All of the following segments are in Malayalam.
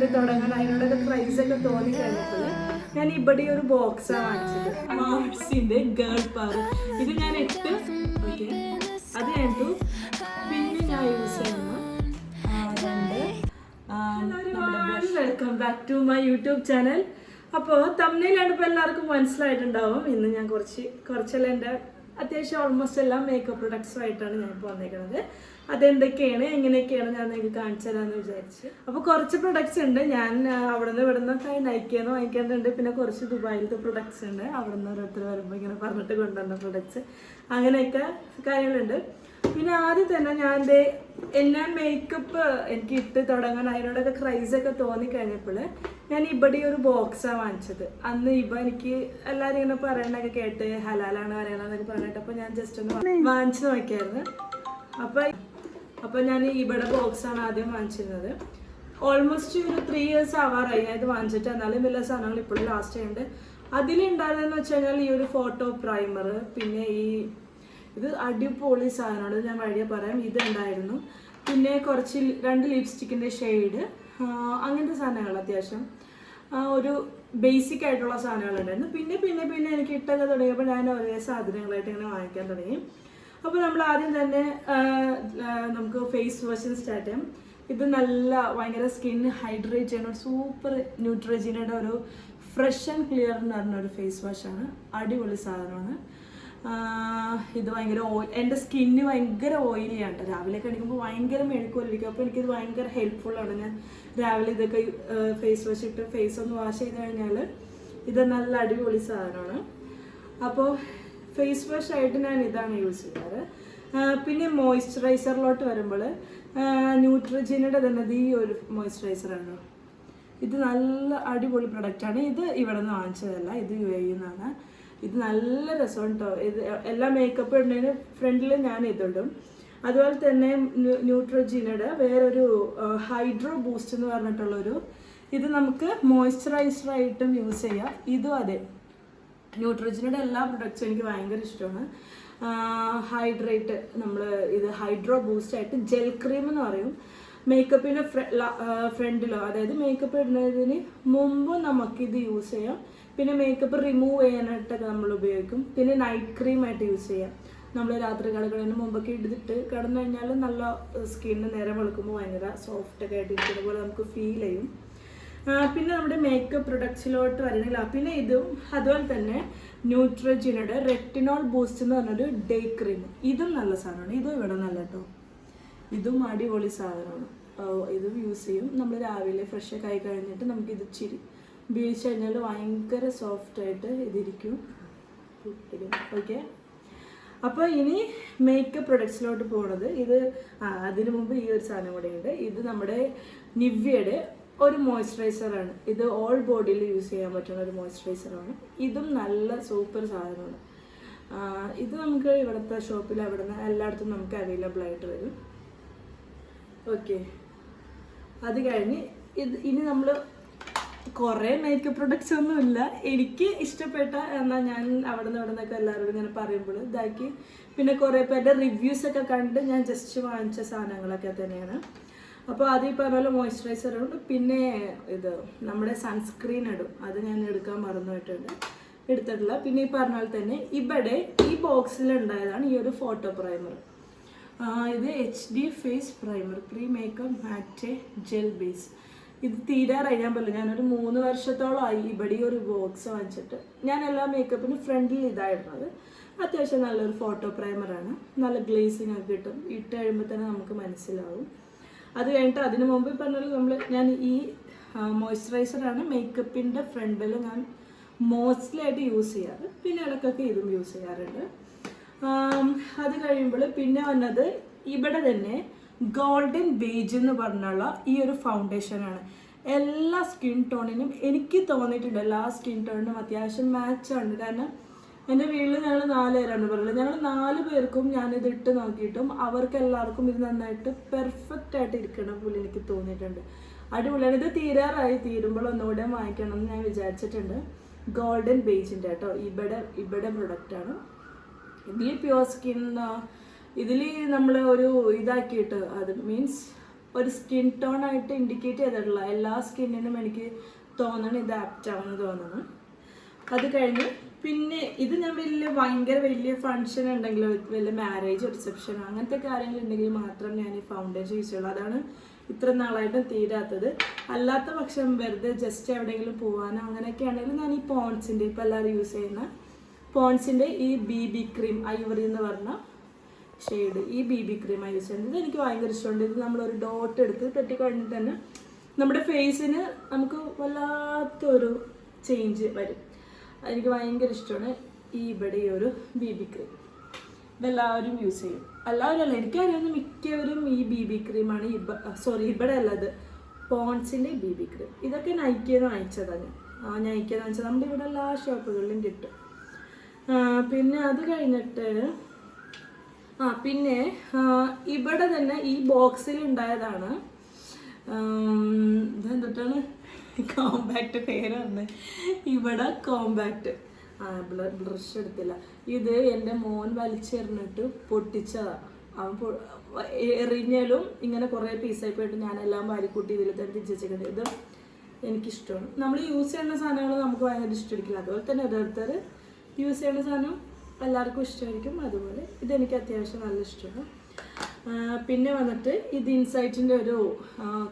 ഇട്ട് തുടങ്ങാൻ അതിനോടൊക്കെ പ്രൈസൊക്കെ തോന്നി കഴിഞ്ഞപ്പോൾ ഞാൻ ഇവിടെ ഒരു ബോക്സാണ് വാങ്ങിച്ചത്. മാർസിൻ്റെ ഗേൾ പവർ. ഇത് ഞാൻ ഇട്ട് ഓക്കെ അത് കഴിഞ്ഞിട്ടു പിന്നെ ഞാൻ യൂസ് ചെയ്യുന്ന welcome back to my YouTube channel. അപ്പോൾ തമ്മിലാണ് ഇപ്പോൾ എല്ലാവർക്കും മനസ്സിലായിട്ടുണ്ടാവും. ഇന്ന് ഞാൻ കുറച്ചെല്ലാം എൻ്റെ അത്യാവശ്യം ഓൾമോസ്റ്റ് എല്ലാം മേക്കപ്പ് പ്രൊഡക്ട്സുമായിട്ടാണ് ഞാൻ ഇപ്പോൾ വന്നേക്കുന്നത്. അതെന്തൊക്കെയാണ് എങ്ങനെയൊക്കെയാണ് ഞാൻ നിങ്ങൾക്ക് കാണിച്ചു തരാമെന്ന് വിചാരിച്ച്. അപ്പോൾ കുറച്ച് പ്രൊഡക്ട്സ് ഉണ്ട്. ഞാൻ അവിടെ നിന്ന് ഇവിടെ നിന്നൊക്കെ നയിക്കാന്ന് വാങ്ങിക്കാറുണ്ട്. പിന്നെ കുറച്ച് ദുബായിലത്തെ പ്രൊഡക്ട്സ് ഉണ്ട്. അവിടെ നിന്ന് ഓരോരുത്തർ വരുമ്പോൾ ഇങ്ങനെ പറഞ്ഞിട്ട് കൊണ്ടുവന്ന പ്രൊഡക്ട്സ് അങ്ങനെയൊക്കെ കാര്യങ്ങളുണ്ട്. പിന്നെ ആദ്യം തന്നെ ഞാൻ മേക്കപ്പ് എനിക്ക് ഇട്ട് തുടങ്ങാൻ അതിനോടൊക്കെ ക്രൈസൊക്കെ തോന്നിക്കഴിഞ്ഞപ്പോൾ ഞാൻ ഇവിടെ ഒരു ബോക്സാണ് വാങ്ങിച്ചത്. അന്ന് എനിക്ക് എല്ലാവരും ഇങ്ങനെ പറയണൊക്കെ കേട്ട് ഹലാലാണ് പറയണമെന്നൊക്കെ പറഞ്ഞിട്ട് അപ്പോൾ ഞാൻ ജസ്റ്റ് ഒന്ന് വാങ്ങിച്ചു നോക്കിയായിരുന്നു. അപ്പോൾ ഞാൻ ഇവിടെ ബോക്സാണ് ആദ്യം വാങ്ങിച്ചിരുന്നത്. ഓൾമോസ്റ്റ് ഒരു 3 years ആവാറായി ഞാൻ ഇത് വാങ്ങിച്ചിട്ട്. എന്നാലും വലിയ സാധനങ്ങൾ ഇപ്പോഴും ലാസ്റ്റ് ചെയ്യുന്നുണ്ട്. അതിലുണ്ടായിരുന്നെന്ന് വെച്ച് കഴിഞ്ഞാൽ ഈ ഒരു ഫോട്ടോ പ്രൈമർ, പിന്നെ ഇത് അടിപൊളി സാധനമാണ്, ഞാൻ വഴിയെ പറയാം. ഇതുണ്ടായിരുന്നു. പിന്നെ കുറച്ച് 2 ലിപ്സ്റ്റിക്കിൻ്റെ ഷെയ്ഡ്, അങ്ങനത്തെ സാധനങ്ങൾ അത്യാവശ്യം ഒരു ബേസിക് ആയിട്ടുള്ള സാധനങ്ങളുണ്ടായിരുന്നു. പിന്നെ എനിക്ക് ഇട്ടൊക്കെ തുടങ്ങിയപ്പോൾ ഞാൻ ഒരേ സാധനങ്ങളായിട്ട് ഇങ്ങനെ വാങ്ങിക്കാൻ തുടങ്ങി. അപ്പോൾ നമ്മൾ ആദ്യം തന്നെ നമുക്ക് ഫേസ് വാഷ് സ്റ്റാർട്ട് ചെയ്യാം. ഇത് ഭയങ്കര സ്കിൻ ഹൈഡ്രേറ്റ് ചെയ്യുന്ന ഒരു സൂപ്പർ ന്യൂട്രജീനയുടെ ഒരു ഫ്രഷ് ആൻഡ് ക്ലിയർ എന്ന് പറഞ്ഞൊരു ഫേസ് വാഷാണ്. അടിപൊളി സാധനമാണ്. ഇത് ഭയങ്കര എൻ്റെ സ്കിന്ന് ഭയങ്കര ഓയിലിയാണ്. രാവിലെ കഴിക്കുമ്പോൾ ഭയങ്കര മെഴുക്കുമല്ലിരിക്കും. അപ്പോൾ എനിക്കിത് ഭയങ്കര ഹെൽപ്ഫുള്ളാണ്. ഞാൻ രാവിലെ ഇതൊക്കെ ഫേസ് വാഷ് ഇട്ട് ഫേസ് ഒന്ന് വാഷ് ചെയ്ത് കഴിഞ്ഞാൽ ഇത് നല്ല അടിപൊളി സാധനമാണ്. അപ്പോൾ ഫേസ് വാഷ് ആയിട്ട് ഞാൻ ഇതാണ് യൂസ് ചെയ്യാറ്. പിന്നെ മോയ്സ്ചറൈസറിലോട്ട് വരുമ്പോൾ ന്യൂട്രിജീനയുടെ തന്നെ ഈ ഒരു മോയ്സ്ചറൈസറാണ്. ഇത് നല്ല അടിപൊളി പ്രൊഡക്റ്റാണ്. ഇത് ഇവിടെ നിന്ന് വാങ്ങിച്ചതല്ല, ഇത് UAE നിന്നാണ്. ഇത് നല്ല രസമാണ് കേട്ടോ. ഇത് എല്ലാ മേക്കപ്പ് ഇടുന്നതിന് ഫ്രണ്ടിൽ ഞാൻ ഇതിടും. അതുപോലെ തന്നെ ന്യൂട്രിജീനയുടെ വേറൊരു ഹൈഡ്രോ ബൂസ്റ്റ് എന്ന് പറഞ്ഞിട്ടുള്ളൊരു ഇത് നമുക്ക് മോയ്സ്ചറൈസറായിട്ടും യൂസ് ചെയ്യാം. ഇതും അതെ, ന്യൂട്രിജീനയുടെ എല്ലാ പ്രൊഡക്ട്സും എനിക്ക് ഭയങ്കര ഇഷ്ടമാണ്. ഹൈഡ്രേറ്റ് ഇത് ഹൈഡ്രോ ബൂസ്റ്റ് ആയിട്ട് ജെൽ ക്രീം എന്ന് പറയും. മേക്കപ്പിൻ്റെ ഫ്രണ്ടിലോ, അതായത് മേക്കപ്പ് ഇടുന്നതിന് മുമ്പ് നമുക്കിത് യൂസ് ചെയ്യാം. പിന്നെ മേക്കപ്പ് റിമൂവ് ചെയ്യാനായിട്ടൊക്കെ നമ്മൾ ഉപയോഗിക്കും. പിന്നെ നൈറ്റ് ക്രീമായിട്ട് യൂസ് ചെയ്യാം. നമ്മൾ രാത്രി കിടക്കുന്നതിന് മുമ്പൊക്കെ എടുത്തിട്ട് കിടന്നു കഴിഞ്ഞാൽ നല്ല സ്കിന്ന് നേരം വെളുക്കുമ്പോൾ ഭയങ്കര സോഫ്റ്റൊക്കെ ആയിട്ട് ഇരിക്കുന്ന പോലെ നമുക്ക് ഫീൽ ചെയ്യും. പിന്നെ നമ്മുടെ മേക്കപ്പ് പ്രൊഡക്ട്സിലോട്ട് വരണമെങ്കിൽ പിന്നെ ഇതും അതുപോലെ തന്നെ ന്യൂട്രിജീനയുടെ റെറ്റിനോൾ ബൂസ്റ്റ് എന്ന് പറഞ്ഞൊരു ഡേ ക്രീം. ഇതും നല്ല സാധനമാണ്. ഇതും ഇവിടെ നല്ല കേട്ടോ. ഇതും അടിപൊളി സാധനമാണ്. ഇതും യൂസ് ചെയ്യും. നമ്മൾ രാവിലെ ഫ്രഷൊക്കെ ആയി കഴിഞ്ഞിട്ട് നമുക്കിത് ഇച്ചിരി ഉപയോഗിച്ച് കഴിഞ്ഞാൽ ഭയങ്കര സോഫ്റ്റായിട്ട് ഇതിരിക്കും. ഓക്കെ, അപ്പോൾ ഇനി മേക്കപ്പ് പ്രൊഡക്ട്സിലോട്ട് പോകുന്നത് അതിനു മുമ്പ് ഈ ഒരു സാധനം കൂടെ ഉണ്ട്. ഇത് നമ്മുടെ നിവ്യയുടെ ഒരു മോയ്സ്ചറൈസറാണ്. ഇത് ഓൾ ബോഡിയിൽ യൂസ് ചെയ്യാൻ പറ്റുന്ന ഒരു മോയ്സ്ചറൈസറാണ്. ഇതും നല്ല സൂപ്പർ സാധനമാണ്. ഇത് നമുക്ക് ഇവിടുത്തെ ഷോപ്പിൽ അവിടുന്ന് എല്ലായിടത്തും നമുക്ക് അവൈലബിൾ ആയിട്ട് വരും. ഓക്കെ, അത് കഴിഞ്ഞ് ഇനി നമ്മൾ കുറേ മേക്കപ്പ് പ്രൊഡക്ട്സ് ഒന്നുമില്ല. എനിക്ക് ഇഷ്ടപ്പെട്ട എന്നാൽ ഞാൻ അവിടെ നിന്നൊക്കെ എല്ലാവരോടും ഇങ്ങനെ പറയുമ്പോൾ ഇതാക്കി. പിന്നെ കുറേ പേരുടെ റിവ്യൂസൊക്കെ കണ്ട് ഞാൻ ജസ്റ്റ് വാങ്ങിച്ച സാധനങ്ങളൊക്കെ തന്നെയാണ്. അപ്പോൾ അത് ഈ പറഞ്ഞ പോലെ മോയ്സ്ചറൈസർ ഉണ്ട്. പിന്നെ ഇത് നമ്മുടെ സൺസ്ക്രീൻ ഇടും. അത് ഞാൻ എടുക്കാൻ എടുത്തിട്ടില്ല. പിന്നെ ഈ പറഞ്ഞ പോലെ തന്നെ ഇവിടെ ഈ ബോക്സിൽ ഉണ്ടായതാണ് ഈ ഒരു ഫോട്ടോ പ്രൈമർ. ഇത് HD face primer pre makeup matte gel base. ഇത് തീരാറായി. ഞാൻ പറഞ്ഞു ഞാനൊരു 3 വർഷത്തോളമായി ഇവിടെ ഒരു ബോക്സ് വാങ്ങിച്ചിട്ട്. ഞാൻ എല്ലാ മേക്കപ്പിനും ഫ്രണ്ടിൽ ഇതായിരുന്നത്. അത്യാവശ്യം നല്ലൊരു ഫോട്ടോ പ്രൈമറാണ്. നല്ല ഗ്ലേസിങ് ഒക്കെ കിട്ടും. ഇട്ട് കഴിയുമ്പോൾ തന്നെ നമുക്ക് മനസ്സിലാവും. അത് കഴിഞ്ഞിട്ട് അതിന് മുമ്പ് പറഞ്ഞാൽ ഞാൻ ഈ മോയ്സ്ചറൈസറാണ് മേക്കപ്പിൻ്റെ ഫ്രണ്ടിൽ ഞാൻ മോസ്റ്റ്ലി ആയിട്ട് യൂസ് ചെയ്യാറ്. പിന്നെ ഇടയ്ക്കൊക്കെ ഇതും യൂസ് ചെയ്യാറുണ്ട്. അത് കഴിയുമ്പോൾ പിന്നെ വന്നത് ഇവിടെ തന്നെ ഗോൾഡൻ ബേജ് എന്ന് പറഞ്ഞുള്ള ഈ ഒരു ഫൗണ്ടേഷനാണ്. എല്ലാ സ്കിൻ ടോണിനും എനിക്ക് തോന്നിയിട്ടുണ്ട് എല്ലാ സ്കിൻ ടോണിനും അത്യാവശ്യം മാച്ചാണ്. കാരണം എൻ്റെ വീട്ടിൽ ഞങ്ങൾ 4 പേരാണ് പറയുന്നത്. ഞങ്ങൾ 4 പേർക്കും ഞാനിത് ഇട്ട് നോക്കിയിട്ടും അവർക്ക് എല്ലാവർക്കും ഇത് നന്നായിട്ട് പെർഫെക്റ്റ് ആയിട്ട് ഇരിക്കണം പോലെ എനിക്ക് തോന്നിയിട്ടുണ്ട്. അടിപൊളിയാണ്. ഇത് തീരുമ്പോൾ ഒന്നുകൂടെ വാങ്ങിക്കണം എന്ന് ഞാൻ വിചാരിച്ചിട്ടുണ്ട്. ഗോൾഡൻ ബേജിൻ്റെ കേട്ടോ. ഇവിടെ പ്രൊഡക്റ്റാണ്. ഇതിൽ പ്യുവർ സ്കിൻ ഇതിൽ നമ്മൾ ഒരു ഇതാക്കിയിട്ട് അത് മീൻസ് ഒരു സ്കിൻ ടോൺ ആയിട്ട് ഇൻഡിക്കേറ്റ് ചെയ്തിട്ടുള്ള എല്ലാ സ്കിന്നിനും എനിക്ക് തോന്നണം ഇത് ആപ്റ്റ് ആണെന്ന് തോന്നണം. അത് കഴിഞ്ഞ് പിന്നെ ഇത് ഞാൻ ഭയങ്കര വലിയ ഫങ്ഷൻ ഉണ്ടെങ്കിലോ വലിയ മാരേജ് റിസപ്ഷൻ അങ്ങനത്തെ കാര്യങ്ങളുണ്ടെങ്കിൽ മാത്രം ഞാൻ ഈ ഫൗണ്ടേഷൻ യൂസ് ചെയ്യുള്ളൂ. അതാണ് ഇത്ര നാളായിട്ടും തീരാത്തത്. അല്ലാത്ത പക്ഷം വെറുതെ ജസ്റ്റ് എവിടെയെങ്കിലും പോകാനോ അങ്ങനെയൊക്കെ ആണെങ്കിലും ഞാൻ ഈ പോൺസിൻ്റെ ഇപ്പോൾ എല്ലാവരും യൂസ് ചെയ്യുന്ന പോൺസിൻ്റെ ഈ BB ക്രീം ഐവറി എന്ന് പറഞ്ഞ ഷെയ്ഡ് ഈ BB ക്രീമാണ് യൂസ് ചെയ്യുന്നത്. എനിക്ക് ഭയങ്കര ഇഷ്ടമുണ്ട്. ഇത് നമ്മളൊരു ഡോട്ട് എടുത്ത് തെറ്റിക്കഴിഞ്ഞിട്ട് തന്നെ നമ്മുടെ ഫേസിന് നമുക്ക് വല്ലാത്തൊരു ചേഞ്ച് വരും. എനിക്ക് ഭയങ്കര ഇഷ്ടമാണ് ഇവിടെ ഈ ഒരു BB ക്രീം. ഇതെല്ലാവരും യൂസ് ചെയ്യും. എല്ലാവരും അല്ല, എനിക്കറിയാവുന്ന മിക്കവരും ഈ BB ക്രീമാണ്. ഇവിടെ അല്ലത് പോൺസിൻ്റെ BB ക്രീം. ഇതൊക്കെ നൈക്കിയെന്ന് വാങ്ങിച്ചതാണ്. നൈക്കിയെന്ന് വാങ്ങിച്ചത് നമ്മുടെ ഇവിടെ എല്ലാ ഷോപ്പുകളിലും കിട്ടും. പിന്നെ അത് കഴിഞ്ഞിട്ട് പിന്നെ ഇവിടെ തന്നെ ഈ ബോക്സിൽ ഉണ്ടായതാണ് ഇതെന്തൊട്ടാണ് കോമ്പാക്റ്റ് പേര് പറഞ്ഞത്. ഇവിടെ കോമ്പാക്റ്റ് ബ്രഷ് എടുത്തില്ല. ഇത് എൻ്റെ മോൻ വലിച്ചെറിഞ്ഞിട്ട് പൊട്ടിച്ചതാണ്. അവൻ എറിഞ്ഞാലും ഇങ്ങനെ കുറേ പീസായി പോയിട്ട് ഞാനെല്ലാം വാരിക്കൂട്ടി ഇതിൽ തന്നെ തിരിച്ചിട്ടുണ്ട്. ഇത് എനിക്കിഷ്ടമാണ്. നമ്മൾ യൂസ് ചെയ്യുന്ന സാധനങ്ങൾ നമുക്ക് ഭയങ്കര ഇഷ്ടമായിരിക്കില്ല. അതുപോലെ തന്നെ ഓരോരുത്തർ യൂസ് ചെയ്യുന്ന സാധനം എല്ലാവർക്കും ഇഷ്ടമായിരിക്കും. അതുപോലെ ഇതെനിക്ക് അത്യാവശ്യം നല്ല ഇഷ്ടമാണ്. പിന്നെ വന്നിട്ട് ഇത് ഇൻസൈറ്റിൻ്റെ ഒരു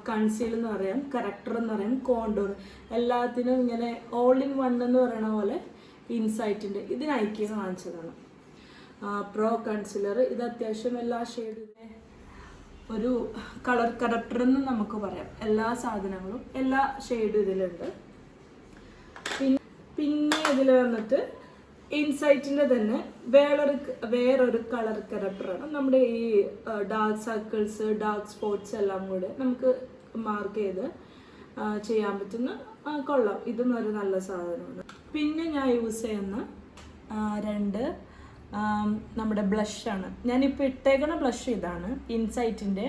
കൺസീൽ എന്ന് പറയാം, കറക്റ്റർ എന്ന് പറയാം, കോണ്ടൂർ എല്ലാത്തിനും ഇങ്ങനെ ഓൾ ഇൻ വൺ എന്ന് പറയുന്ന പോലെ ഇൻസൈറ്റിൻ്റെ ഇത് നൈക്കിന്ന് വാങ്ങിച്ചതാണ്. പ്രോ കൺസീലർ ഇത് അത്യാവശ്യം എല്ലാ ഷെയ്ഡിൻ്റെ ഒരു കളർ കറക്റ്റർ എന്ന് നമുക്ക് പറയാം. എല്ലാ സാധനങ്ങളും എല്ലാ ഷെയ്ഡും ഇതിലുണ്ട്. പിന്നെ ഇതിൽ വന്നിട്ട് ഇൻസൈറ്റിൻ്റെ തന്നെ വേറൊരു കളർ കറക്റ്ററാണ്. നമ്മുടെ ഈ ഡാർക്ക് സർക്കിൾസ് ഡാർക്ക് സ്പോട്ട്സ് എല്ലാം കൂടെ നമുക്ക് മാർക്ക് ചെയ്ത് ചെയ്യാൻ പറ്റുന്ന കൊള്ളാം. ഇതും ഒരു നല്ല സാധനമാണ്. പിന്നെ ഞാൻ യൂസ് ചെയ്യുന്ന രണ്ട് നമ്മുടെ ബ്ലഷാണ്. ഞാനിപ്പോൾ ഇട്ടേക്കണ ബ്ലഷ് ഇതാണ് ഇൻസൈറ്റിൻ്റെ.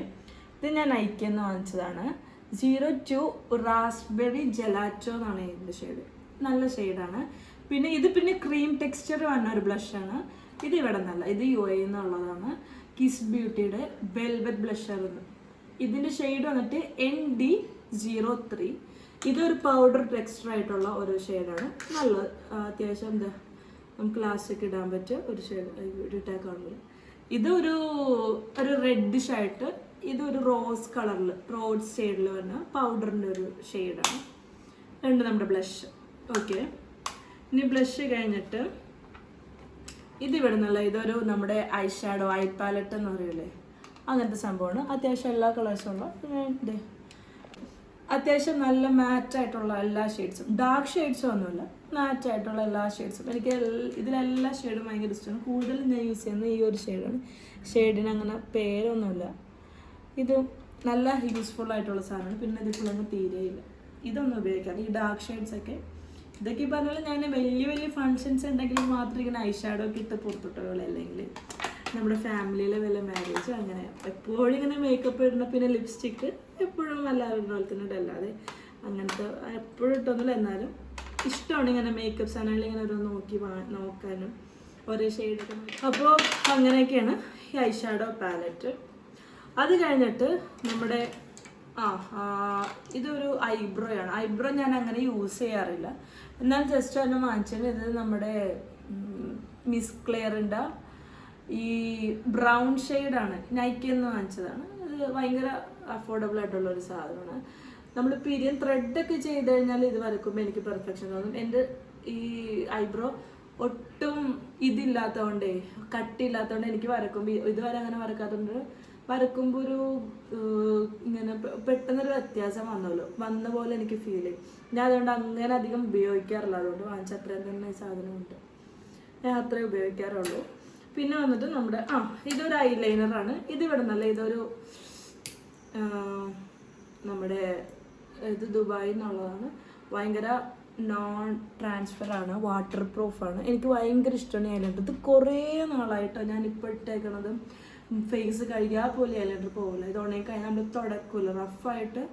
ഇത് ഞാൻ നൈക്കിന്ന് വാങ്ങിച്ചതാണ്. 02 റാസ്ബെറി ജെലാറ്റോ എന്നാണ് ഇതിൻ്റെ ഷെയ്ഡ്. നല്ല ഷെയ്ഡാണ്. പിന്നെ ക്രീം ടെക്സ്ചർ വന്ന ഒരു ബ്ലഷാണ്. ഇത് ഇവിടെ നല്ല ഇത് UAE എന്നുള്ളതാണ്. കിസ് ബ്യൂട്ടിയുടെ വെൽവെറ്റ് ബ്ലഷർ. ഇതിൻ്റെ ഷെയ്ഡ് വന്നിട്ട് ND03. ഇതൊരു പൗഡർ ടെക്സ്ചർ ആയിട്ടുള്ള ഒരു ഷെയ്ഡാണ്. നല്ല അത്യാവശ്യം എന്താ നമുക്ക് ലാസ്റ്റൊക്കെ ഇടാൻ പറ്റിയ ഒരു ഷെയ്ഡ് ഇട്ടേക്കാണുള്ളത്. ഇതൊരു റെഡിഷ് ആയിട്ട് ഇതൊരു റോസ് കളറിൽ റോസ് ഷെയ്ഡിൽ വരുന്ന പൗഡറിൻ്റെ ഒരു ഷെയ്ഡാണ്. രണ്ട് നമ്മുടെ ബ്ലഷ്. ഓക്കെ, ഇനി ബ്ലഷ് കഴിഞ്ഞിട്ട് ഇതിവിടെ നിന്നുള്ള ഇതൊരു നമ്മുടെ ഐ ഷാഡോ ഐ പാലറ്റ് എന്ന് പറയില്ലേ, അങ്ങനത്തെ സംഭവമാണ്. അത്യാവശ്യം എല്ലാ കളേഴ്സും ഉള്ള അത്യാവശ്യം നല്ല മാറ്റായിട്ടുള്ള എല്ലാ ഷെയ്ഡ്സും, ഡാർക്ക് ഷെയ്ഡ്സും ഒന്നുമില്ല, മാറ്റായിട്ടുള്ള എല്ലാ ഷെയ്ഡ്സും. എനിക്ക് ഇതിലെല്ലാ ഷെയ്ഡും ഭയങ്കര ഇഷ്ടമാണ്. കൂടുതലും ഞാൻ യൂസ് ചെയ്യുന്നത് ഈ ഒരു ഷെയ്ഡാണ്. ഷെയ്ഡിന് അങ്ങനെ പേരൊന്നുമില്ല. ഇത് നല്ല യൂസ്ഫുൾ ആയിട്ടുള്ള സാധനമാണ്. പിന്നെ ഇതിപ്പോഴൊന്നും തീരെയില്ല. ഇതൊന്നും ഉപയോഗിക്കാറ് ഈ ഡാർക്ക് ഷെയ്ഡ്സൊക്കെ. ഇതൊക്കെ ഈ പറഞ്ഞാൽ ഞാൻ വലിയ ഫങ്ഷൻസ് ഉണ്ടെങ്കിൽ മാത്രം ഇങ്ങനെ ഐ ഷാഡോ ഒക്കെ ഇട്ട് പുറത്തിട്ടുള്ളൂ. അല്ലെങ്കിൽ നമ്മുടെ ഫാമിലിയിലെ വല്ല മാരേജ് അങ്ങനെ എപ്പോഴും ഇങ്ങനെ മേക്കപ്പ് ഇടണം. പിന്നെ ലിപ്സ്റ്റിക്ക് എപ്പോഴും എല്ലാവരുടെ പോലെ തന്നെ ഇടല്ലാതെ അങ്ങനത്തെ എപ്പോഴും ഇട്ടൊന്നുമില്ല. എന്നാലും ഇഷ്ടമാണ് ഇങ്ങനെ മേക്കപ്പ് സാധനങ്ങൾ ഇങ്ങനെ ഒരു നോക്കാനും ഓരോ ഷെയ്ഡൊക്കെ. അപ്പോൾ അങ്ങനെയൊക്കെയാണ് ഈ ഐ ഷാഡോ പാലറ്റ്. അത് കഴിഞ്ഞിട്ട് നമ്മുടെ ഇതൊരു ഐബ്രോയാണ്. ഐബ്രോ ഞാൻ അങ്ങനെ യൂസ് ചെയ്യാറില്ല. എന്നാൽ ജസ്റ്റ് ഒന്ന് വാങ്ങിച്ചത് ഇത് നമ്മുടെ മിസ് ക്ലിയറിൻ്റെ ഈ ബ്രൗൺ ഷെയ്ഡാണ്. നൈക്കിന്ന് വാങ്ങിച്ചതാണ്. ഇത് ഭയങ്കര അഫോർഡബിൾ ആയിട്ടുള്ളൊരു സാധനമാണ്. നമ്മൾ പിരിയൻ ത്രെഡൊക്കെ ചെയ്ത് കഴിഞ്ഞാൽ ഇത് വരക്കുമ്പോൾ എനിക്ക് പെർഫെക്ഷൻ തോന്നും. എൻ്റെ ഈ ഐബ്രോ ഒട്ടും ഇതില്ലാത്തതുകൊണ്ടേ കട്ടില്ലാത്തതുകൊണ്ട് എനിക്ക് വരക്കുമ്പോൾ ഇതുവരെ അങ്ങനെ വരക്കാത്തതുകൊണ്ട് വരക്കുമ്പോൾ ഒരു ഇങ്ങനെ പെട്ടെന്നൊരു വ്യത്യാസം വന്ന പോലെ എനിക്ക് ഫീൽ ചെയ്യും. ഞാൻ അതുകൊണ്ട് അങ്ങനെ അധികം ഉപയോഗിക്കാറില്ല. അതുകൊണ്ട് വാങ്ങിച്ച അത്രയും തന്നെ സാധനമുണ്ട്, ഞാൻ അത്രയും ഉപയോഗിക്കാറുള്ളൂ. പിന്നെ വന്നിട്ട് നമ്മുടെ ഇതൊരു ഐലൈനറാണ്. ഇതിവിടെ നല്ല ഇതൊരു നമ്മുടെ ഇത് ദുബായിൽ നിന്നുള്ളതാണ്. ഭയങ്കര നോൺ ട്രാൻസ്ഫർ ആണ്, വാട്ടർ പ്രൂഫാണ്. എനിക്ക് ഭയങ്കര ഇഷ്ടമാണ് ഈ ഐലൈനർ. ഇത് കുറേ നാളായിട്ടോ ഞാനിപ്പോൾ ഇട്ടേക്കണത്. ഫേസ് കഴുകിയാൽ പോലും ഐലൈനർ പോകില്ല. ഇത് ഉണങ്ങി കഴിഞ്ഞാൽ നമ്മൾ തുടക്കില്ല, റഫായിട്ട്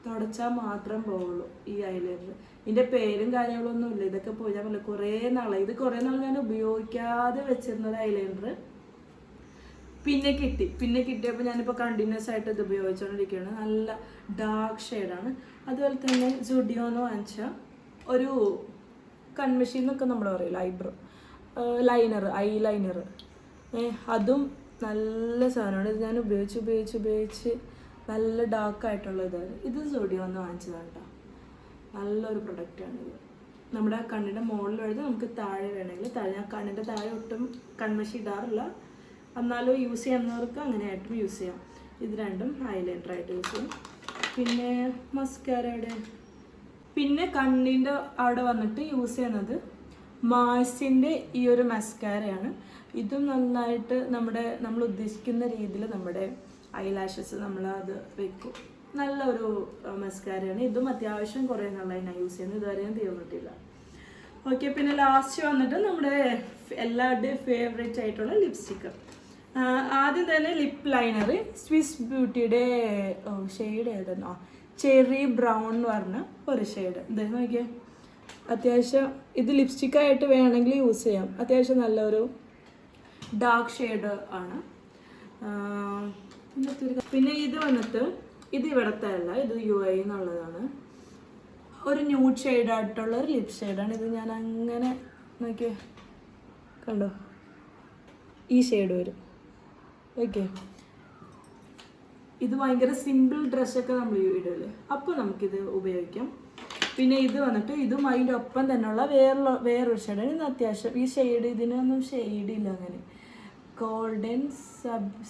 തുടച്ചാൽ മാത്രം പോവുള്ളൂ ഈ ഐലൈനർ. ഇതിൻ്റെ പേരും കാര്യങ്ങളൊന്നും ഇല്ല. ഇതൊക്കെ പോയി ഞാൻ കുറേ നാളായി. ഇത് കുറേ നാൾ ഞാൻ ഉപയോഗിക്കാതെ വെച്ചിരുന്നത് ഐലൈനർ. പിന്നെ കിട്ടിയപ്പോൾ ഞാനിപ്പോൾ കണ്ടിന്യൂസ് ആയിട്ട് ഇത് ഉപയോഗിച്ചുകൊണ്ടിരിക്കുകയാണ്. നല്ല ഡാർക്ക് ഷെയ്ഡാണ്. അതുപോലെ തന്നെ സുഡിയോന്ന് വാങ്ങിച്ച ഒരു കൺമെഷീൻ എന്നൊക്കെ നമ്മൾ പറയില്ല, ഐ ലൈനർ അതും നല്ല സാധനമാണ്. ഇത് ഞാൻ ഉപയോഗിച്ച് നല്ല ഡാർക്കായിട്ടുള്ള ഇതാണ്. ഇത് സുഡിയോന്ന് വാങ്ങിച്ചതാണ് കേട്ടോ. നല്ലൊരു പ്രൊഡക്റ്റാണിത്. നമ്മുടെ കണ്ണിൻ്റെ മുകളിൽ എഴുതി നമുക്ക് താഴെ വേണമെങ്കിൽ ഞാൻ കണ്ണിൻ്റെ താഴെ ഒട്ടും കൺമഷി ഇടാറില്ല, എന്നാലും യൂസ് ചെയ്യുന്നവർക്ക് അങ്ങനെയായിട്ടും യൂസ് ചെയ്യാം. ഇത് രണ്ടും ഹൈലൈറ്ററായിട്ട് യൂസ് ചെയ്യും. പിന്നെ മസ്കാരയുടെ പിന്നെ കണ്ണിൻ്റെ അവിടെ വന്നിട്ട് യൂസ് ചെയ്യുന്നത് മാഴ്സിൻ്റെ ഈ ഒരു മസ്കാരയാണ്. ഇതും നന്നായിട്ട് നമ്മൾ ഉദ്ദേശിക്കുന്ന രീതിയിൽ നമ്മുടെ ഐലാഷസ് നമ്മളത് വെക്കും. നല്ലൊരു മസ്കാരയാണ്. ഇതും അത്യാവശ്യം കുറേ നാളായി ഞാൻ യൂസ് ചെയ്യുന്നത്, ഇതുവരെയും തീർന്നിട്ടില്ല. ഓക്കെ, പിന്നെ ലാസ്റ്റ് വന്നിട്ട് നമ്മുടെ എല്ലാവരുടെയും ഫേവറേറ്റ് ആയിട്ടുള്ള ലിപ്സ്റ്റിക്ക്. ആദ്യം തന്നെ ലിപ്പ് ലൈനർ സ്വിസ് ബ്യൂട്ടിയുടെ ഷെയ്ഡ് ഏതെന്നോ ചെറി ബ്രൗൺ എന്ന് പറഞ്ഞ ഒരു ഷെയ്ഡ്. ഇത് നോക്കിയേ, അത്യാവശ്യം ഇത് ലിപ്സ്റ്റിക്കായിട്ട് വേണമെങ്കിൽ യൂസ് ചെയ്യാം. അത്യാവശ്യം നല്ലൊരു ഡാർക്ക് ഷെയ്ഡ് ആണ്. പിന്നെ ഇത് വന്നിട്ട് ഇത് ഇവിടുത്തെ അല്ല, ഇത് UAE എന്നുള്ളതാണ്. ഒരു ന്യൂഡ് ഷെയ്ഡായിട്ടുള്ള ഒരു ലിപ് ഷെയ്ഡാണ്. ഇത് ഞാൻ അങ്ങനെ നോക്കിയേ, കണ്ടോ, ഈ ഷെയ്ഡ് വരും. ഓക്കെ, ഇത് ഭയങ്കര സിമ്പിൾ ഡ്രസ്സൊക്കെ നമ്മൾ ഇടില്ലേ, അപ്പോൾ നമുക്കിത് ഉപയോഗിക്കാം. പിന്നെ ഇത് വന്നിട്ട് ഇതും അതിൻ്റെ ഒപ്പം തന്നെയുള്ള വേറൊരു ഷെയ്ഡാണ്. ഇത് അത്യാവശ്യം ഈ ഷെയ്ഡ്, ഇതിനൊന്നും ഷെയ്ഡില്ല അങ്ങനെ, ഗോൾഡൻ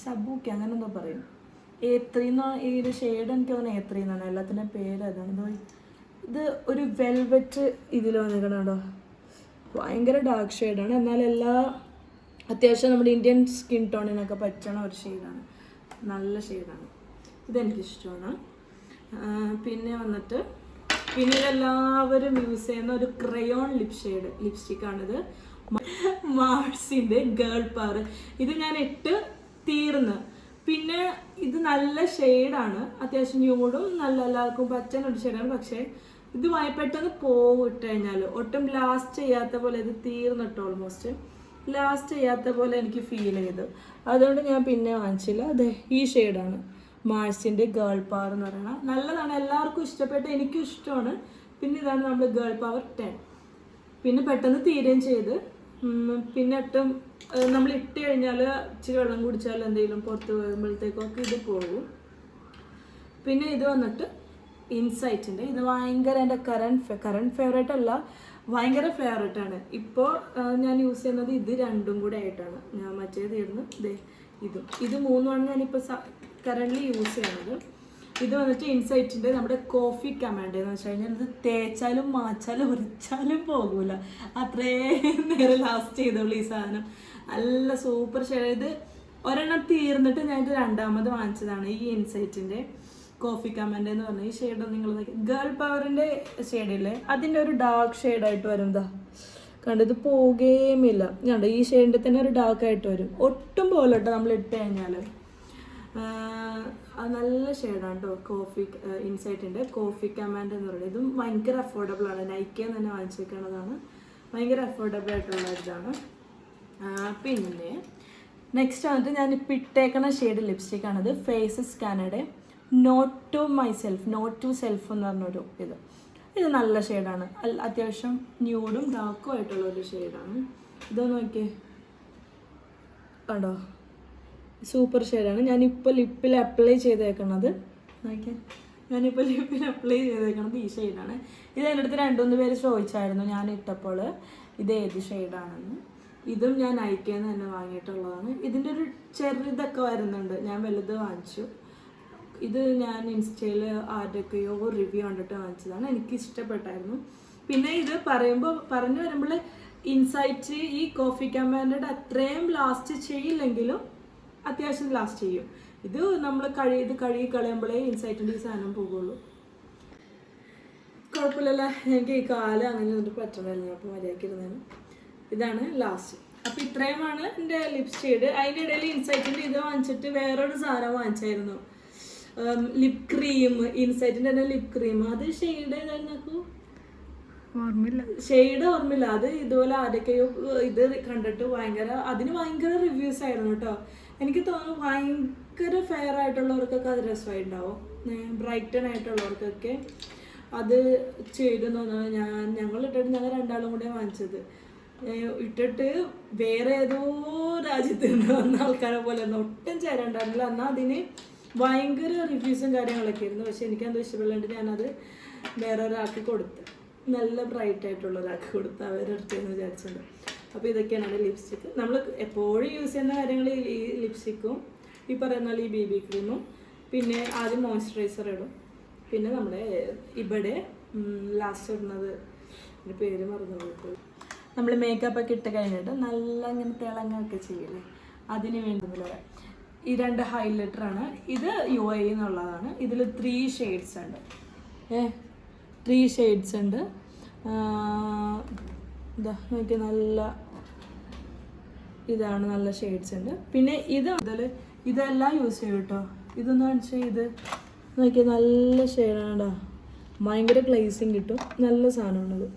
സബൂക്കി അങ്ങനെ എന്തോ പറയും. A3 ഈ ഒരു ഷെയ്ഡ് എനിക്ക് തോന്നുന്നു A3 എന്നാണ്, എല്ലാത്തിൻ്റെ പേര് അതാണ്. ഇത് ഒരു വെൽവെറ്റ് ഇതിൽ വന്നിരിക്കണോ, ഭയങ്കര ഡാർക്ക് ഷെയ്ഡാണ്. എന്നാൽ അത്യാവശ്യം നമ്മുടെ ഇന്ത്യൻ സ്കിൻ ടോണിനൊക്കെ പറ്റണ ഒരു ഷെയ്ഡാണ്, നല്ല ഷെയ്ഡാണ്. ഇതെനിക്കിഷ്ടമാണ്. പിന്നെ വന്നിട്ട് ഇതെല്ലാവരും യൂസ് ചെയ്യുന്ന ഒരു ക്രയോൺ ലിപ്സ്റ്റിക്കാണിത്, മാർസിൻ്റെ ഗേൾ പവർ. ഇത് ഞാൻ തീർന്ന്. പിന്നെ ഇത് നല്ല ഷെയ്ഡാണ്, അത്യാവശ്യം ന്യൂഡും നല്ല എല്ലാവർക്കും പറ്റുന്ന ഒരു ഷെയ്ഡാണ്. പക്ഷേ ഇത് പെട്ടെന്ന് പോയിട്ട് കഴിഞ്ഞാൽ ഒട്ടും ലാസ്റ്റ് ചെയ്യാത്ത പോലെ, ഇത് തീർന്നിട്ട് ഓൾമോസ്റ്റ് ലാസ്റ്റ് ചെയ്യാത്ത പോലെ എനിക്ക് ഫീൽ ചെയ്തു. അതുകൊണ്ട് ഞാൻ പിന്നെ വാങ്ങിച്ചില്ല. അതെ, ഈ ഷെയ്ഡാണ് മാഴ്സിൻ്റെ ഗേൾ പവർ എന്ന് പറയുന്നത്. നല്ലതാണ്, എല്ലാവർക്കും ഇഷ്ടപ്പെട്ട്, എനിക്കും ഇഷ്ടമാണ്. പിന്നെ ഇതാണ് നമ്മൾ ഗേൾ പവർ 10. പിന്നെ പെട്ടെന്ന് തീരുകയും ചെയ്ത്. പിന്നെ ഒട്ടും നമ്മൾ ഇട്ട് കഴിഞ്ഞാൽ ഇച്ചിരി വെള്ളം കുടിച്ചാൽ എന്തെങ്കിലും പുറത്ത് വരുമ്പോഴത്തേക്കൊക്കെ ഇത് പോകും. പിന്നെ ഇത് വന്നിട്ട് ഇൻസൈറ്റിൻ്റെ, ഇത് ഭയങ്കര എൻ്റെ കറണ്ട് ഫേവറേറ്റ് അല്ല, ഭയങ്കര ഫേവറേറ്റാണ്. ഇപ്പോൾ ഞാൻ യൂസ് ചെയ്യുന്നത് ഇത് രണ്ടും കൂടെ ആയിട്ടാണ്. ഞാൻ മറ്റേത് ഇരുന്ന് ഇത് മൂന്നുമാണ് ഞാനിപ്പോൾ കറൻ്റ്ലി യൂസ് ചെയ്യുന്നത്. ഇത് വന്നിട്ട് ഇൻസൈറ്റിൻ്റെ നമ്മുടെ കോഫി കമാൻഡ് എന്ന് വെച്ച് കഴിഞ്ഞാൽ ഇത് തേച്ചാലും മാച്ചാലും ഉരച്ചാലും പോകൂല, അത്രയും നേരം ലാസ്റ്റ് ചെയ്തോളൂ ഈ സാധനം. നല്ല സൂപ്പർ ഷെയ്ഡ്. ഇത് ഒരെണ്ണം തീർന്നിട്ട് ഞാൻ ഇത് രണ്ടാമത് വാങ്ങിച്ചതാണ്, ഈ ഇൻസൈറ്റിൻ്റെ കോഫി കമാൻഡ് എന്ന് പറഞ്ഞ ഈ ഷെയ്ഡ്. നിങ്ങൾ ഗേൾ പവറിൻ്റെ ഷെയ്ഡില്ലേ, അതിൻ്റെ ഒരു ഡാർക്ക് ഷെയ്ഡായിട്ട് വരും. കണ്ടത് പോകുകയുമില്ല. കണ്ടോ, ഈ ഷെയ്ഡിൻ്റെ തന്നെ ഒരു ഡാർക്കായിട്ട് വരും, ഒട്ടും പോലെ കേട്ടോ നമ്മൾ ഇട്ട് കഴിഞ്ഞാൽ. അത് നല്ല ഷെയ്ഡാണ് കേട്ടോ, ഇൻസൈറ്റിൻ്റെ കോഫി കമാൻഡ് എന്ന് പറയുന്നത്. ഇതും ഭയങ്കര അഫോർഡബിൾ ആണ്, നൈക്കയിൽ തന്നെ വാങ്ങിച്ചിരിക്കുന്നതാണ്, ഭയങ്കര അഫോർഡബിൾ ആയിട്ടുള്ള ഇതാണ്. പിന്നെ നെക്സ്റ്റ് വന്നിട്ട് ഞാനിപ്പോൾ ഇട്ടേക്കുന്ന ഷെയ്ഡ് ലിപ്സ്റ്റിക്കാണിത്, faces Canada note to self എന്ന് പറഞ്ഞൊരു ഇത് നല്ല ഷെയ്ഡാണ്. അത്യാവശ്യം ന്യൂഡും ഡാർക്കും ആയിട്ടുള്ള ഒരു ഷെയ്ഡാണ്. ഇതൊന്ന് നോക്കിയേ, കണ്ടോ, സൂപ്പർ ഷെയ്ഡാണ്. ഞാനിപ്പോൾ ലിപ്പിൽ അപ്ലൈ ചെയ്തേക്കണത് നോക്കിയാൽ, ഈ ഷെയ്ഡാണ്. ഇത് എൻ്റെ അടുത്ത് 2-3 പേര് ചോദിച്ചായിരുന്നു ഞാൻ ഇട്ടപ്പോൾ ഇത് ഏത് ഷെയ്ഡാണെന്ന്. ഇതും ഞാൻ നൈക്കയിൽ തന്നെ വാങ്ങിയിട്ടുള്ളതാണ്. ഇതിൻ്റെ ഒരു ചെറുതൊക്കെ വരുന്നുണ്ട്, ഞാൻ വലുത് വാങ്ങിച്ചു. ഇത് ഞാൻ ഇൻസ്റ്റയിൽ ആരുടെയൊക്കെയോ റിവ്യൂ കണ്ടിട്ട് വാങ്ങിച്ചതാണ്, എനിക്ക് ഇഷ്ടപ്പെട്ടായിരുന്നു. പിന്നെ ഇത് പറഞ്ഞു വരുമ്പോൾ ഇൻസൈറ്റ് ഈ കോഫി കമാൻഡ് അത്രയും ലാസ്റ്റ് ചെയ്യില്ലെങ്കിലും അത്യാവശ്യം ലാസ്റ്റ് ചെയ്യും. ഇത് നമ്മൾ കഴുകി കളയുമ്പോഴേ ഇൻസൈറ്റിൻ്റെ ഈ സാധനം പോകുള്ളൂ. കുഴപ്പമില്ലല്ലോ, എനിക്ക് ഈ കാല് അങ്ങനെ ഒന്നും പറ്റണമല്ലോ, അപ്പോൾ മര്യാദക്കിരുന്നതാണ്. ഇതാണ് ലാസ്റ്റ്. അപ്പോൾ ഇത്രയുമാണ് എൻ്റെ ലിപ് ഷെയ്ഡ്. അതിൻ്റെ ഇടയിൽ ഇൻസൈറ്റിൻ്റെ ഇത് വാങ്ങിച്ചിട്ട് വേറൊരു സാധനം വാങ്ങിച്ചായിരുന്നു, ലിപ് ക്രീം. ഇൻസൈറ്റിൻ്റെ തന്നെ ലിപ് ക്രീം. അത് ഷെയ്ഡ് ഏതായിരുന്നു ഷെയ്ഡ് ഓർമ്മയില്ല. അത് ഇതുപോലെ ആരൊക്കെയോ ഇത് കണ്ടിട്ട് അതിന് ഭയങ്കര റിവ്യൂസ് ആയിരുന്നു കേട്ടോ. എനിക്ക് തോന്നുന്നു ഭയങ്കര ഫെയർ ആയിട്ടുള്ളവർക്കൊക്കെ അത് രസമായിട്ടുണ്ടാവും. ബ്രൈറ്റൺ ആയിട്ടുള്ളവർക്കൊക്കെ അത് ചെയ്തെന്ന് തോന്നുന്നു. ഞങ്ങൾ ഇട്ടിട്ട് ഞങ്ങൾ രണ്ടാളും കൂടെ വാങ്ങിച്ചത്. ഇട്ടിട്ട് വേറെ ഏതോ രാജ്യത്ത് വന്ന ആൾക്കാരെ പോലെ ഒന്നും ഒട്ടും ചേരണ്ടായിരുന്നില്ല. എന്നാൽ അതിന് ഭയങ്കര റിവ്യൂസും കാര്യങ്ങളൊക്കെ ആയിരുന്നു. പക്ഷെ എനിക്കെന്തോ ഇഷ്ടപ്പെടാണ്ട് ഞാനത് വേറെ ഒരാൾക്ക് കൊടുത്ത്, നല്ല ബ്രൈറ്റ് ആയിട്ടുള്ള ഒരാൾക്ക് കൊടുത്ത് അവരെടുത്തെന്ന് വിചാരിച്ചത്. അപ്പോൾ ഇതൊക്കെയാണ് എൻ്റെ ലിപ്സ്റ്റിക്ക്. നമ്മൾ എപ്പോഴും യൂസ് ചെയ്യുന്ന കാര്യങ്ങൾ ഈ ലിപ്സ്റ്റിക്കും ഈ പറയുന്ന ഈ BB ക്രീമും, പിന്നെ ആദ്യം മോയ്സ്ചറൈസർ ഇടും, പിന്നെ നമ്മുടെ ഇവിടെ ലാസ്റ്റ് ഇടുന്നത് എൻ്റെ പേര് മറന്നു പോയി, നമ്മൾ മേക്കപ്പ് ഒക്കെ ഇട്ട് കഴിഞ്ഞിട്ട് നല്ല ഇങ്ങനെ തിളങ്ങൊക്കെ ചെയ്യില്ലേ, അതിന് വേണ്ടി ഈ 2 ഹൈലൈറ്ററാണ്. ഇത് UAE എന്നുള്ളതാണ്. ഇതിൽ 3 ഷെയ്ഡ്സ് ഉണ്ട്. 3 ഷെയ്ഡ്സ് ഉണ്ട്. ഇതാ നോക്കി, നല്ല ഇതാണ്, നല്ല ഷെയ്ഡ്സ് ഉണ്ട്. പിന്നെ ഇത് മുതൽ ഇതെല്ലാം യൂസ് ചെയ്യും കേട്ടോ. ഇതെന്ന് വെച്ചാൽ ഇത് നോക്കിയാൽ നല്ല ഷെയ്ഡാണ്, ഭയങ്കര ഗ്ലേസിങ് കിട്ടും, നല്ല സാധനമാണിത്.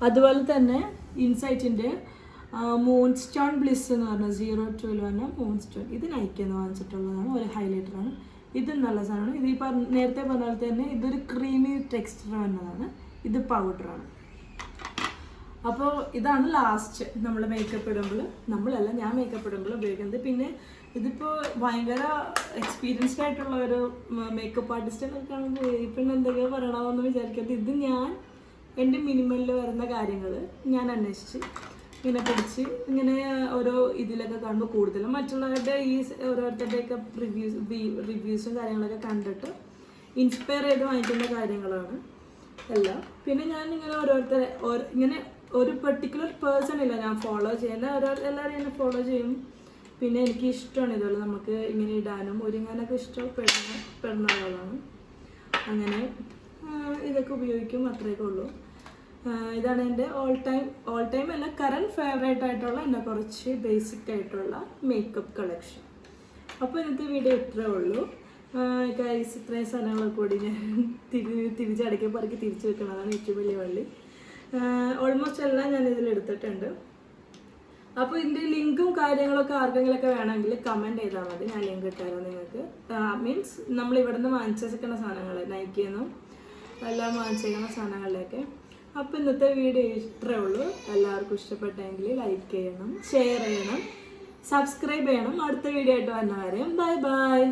അതുപോലെ തന്നെ ഇൻസൈറ്റിൻ്റെ മൂൺസ്റ്റോൺ ബ്ലിസ് എന്ന് പറഞ്ഞ 012 പറഞ്ഞ മൂൺസ്റ്റോൺ, ഇത് നൈക്കെന്ന് വാങ്ങിച്ചിട്ടുള്ളതാണ്. ഒരു ഹൈലൈറ്ററാണ്. ഇതും നല്ല സാധനമാണ്. ഇത് ഈ നേരത്തെ പറഞ്ഞ പോലെ തന്നെ ഇതൊരു ക്രീമി ടെക്സ്ചർ വന്നതാണ്. ഇത് പൗഡറാണ്. അപ്പോൾ ഇതാണ് ലാസ്റ്റ് നമ്മൾ മേക്കപ്പ് ഇടുമ്പോൾ, നമ്മളല്ല ഞാൻ മേക്കപ്പ് ഇടുമ്പോൾ ഉപയോഗിക്കുന്നത്. പിന്നെ ഇതിപ്പോൾ ഭയങ്കര എക്സ്പീരിയൻസ്ഡ് ആയിട്ടുള്ള ഒരു മേക്കപ്പ് ആർട്ടിസ്റ്റിനൊക്കെ കാണുമ്പോൾ പിന്നെ എന്തൊക്കെയോ പറയണമെന്ന് വിചാരിക്കരുത്. ഇത് ഞാൻ എൻ്റെ മിനിമലിൽ വരുന്ന കാര്യങ്ങൾ ഞാൻ അന്വേഷിച്ച് ഇങ്ങനെ പിടിച്ച് ഇങ്ങനെ ഓരോ ഇതിലൊക്കെ കാണുമ്പോൾ കൂടുതലും മറ്റുള്ളവരുടെ ഈ ഓരോരുത്തരുടെയൊക്കെ റിവ്യൂസും കാര്യങ്ങളൊക്കെ കണ്ടിട്ട് ഇൻസ്പയർ ചെയ്ത് വാങ്ങിക്കുന്ന കാര്യങ്ങളാണ് എല്ലാം. പിന്നെ ഞാൻ ഇങ്ങനെ ഇങ്ങനെ ഒരു പെർട്ടിക്കുലർ പേഴ്സൺ ഇല്ല ഞാൻ ഫോളോ ചെയ്യുന്ന, എല്ലാവരും എന്നെ ഫോളോ ചെയ്യും. പിന്നെ എനിക്ക് ഇഷ്ടമാണ് ഇതുപോലെ നമുക്ക് ഇങ്ങനെ ഇടാനും ഒരുങ്ങാനൊക്കെ ഇഷ്ടപ്പെടുന്ന ആളാണ്. അങ്ങനെ ഇതൊക്കെ ഉപയോഗിക്കും, അത്രയൊക്കെ ഉള്ളൂ. ഇതാണ് എൻ്റെ ഓൾ ടൈം അല്ല, കറൻറ്റ് ഫേവറേറ്റ് ആയിട്ടുള്ള എൻ്റെ കുറച്ച് ബേസിക് ആയിട്ടുള്ള മേക്കപ്പ് കളക്ഷൻ. അപ്പോൾ ഇന്നത്തെ വീഡിയോ ഇത്രയേ ഉള്ളൂ. ഗൈസ്, ഇത്രയും സാധനങ്ങൾ കൂടി ഞാൻ തിരിച്ചടക്കി പറക്കി തിരിച്ചു വെക്കുന്നതാണ് ഏറ്റവും വലിയ വള്ളി. ഓൾമോസ്റ്റ് എല്ലാം ഞാൻ ഇതിലെടുത്തിട്ടുണ്ട്. അപ്പോൾ ഇതിൻ്റെ ലിങ്കും കാര്യങ്ങളൊക്കെ ആർക്കെങ്കിലൊക്കെ വേണമെങ്കിൽ കമൻറ്റ് ചെയ്താൽ മതി, ഞാൻ ലിങ്ക് ഇട്ടുതരാം നിങ്ങൾക്ക്. മീൻസ് നമ്മൾ ഇവിടെ നിന്ന് വാങ്ങിച്ചേക്കുന്ന സാധനങ്ങൾ, നൈക്കിന്നും എല്ലാം വാങ്ങിച്ചേക്കുന്ന സാധനങ്ങളിലൊക്കെ. അപ്പോൾ ഇന്നത്തെ വീഡിയോ ഇത്രയേ ഉള്ളൂ. എല്ലാവർക്കും ഇഷ്ടപ്പെട്ടെങ്കിൽ ലൈക്ക് ചെയ്യണം, ഷെയർ ചെയ്യണം, സബ്സ്ക്രൈബ് ചെയ്യണം. അടുത്ത വീഡിയോ ആയിട്ട് വരുന്നവരെയും ബൈ ബൈ.